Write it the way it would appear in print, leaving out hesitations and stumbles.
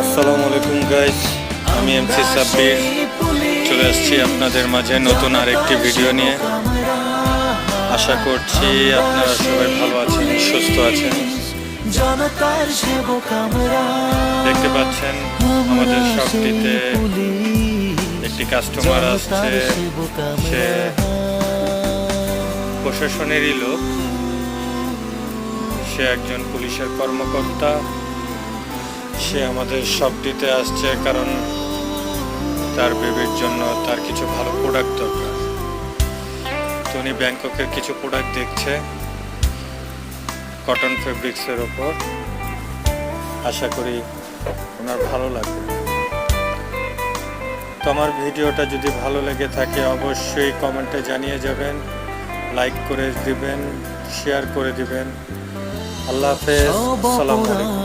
আসসালামু আলাইকুম গাইস, আমি এমসি সাব্বির চলে আসছি আপনাদের মাঝে নতুন আরেকটি ভিডিও নিয়ে। আশা করছি আপনারা সবাই ভালো আছেন, সুস্থ আছেন। দেখতে পাচ্ছেন আমাদের শপটিতে একটি কাস্টমার আসছে। সে প্রশাসনেরই লোক, সে একজন পুলিশের কর্মকর্তা। সে আমাদের শপটিতে আসছে কারণ তার বেবির জন্য তার কিছু ভালো প্রোডাক্ট দরকার। তো উনি ব্যাংককের কিছু প্রোডাক্ট দেখছে কটন ফেব্রিক্সের ওপর। আশা করি ওনার ভালো লাগবে। তো আমার ভিডিওটা যদি ভালো লেগে থাকে অবশ্যই কমেন্টে জানিয়ে যাবেন, লাইক করে দিবেন, শেয়ার করে দিবেন। আল্লাহ হাফেজ, আসসালামু আলাইকুম।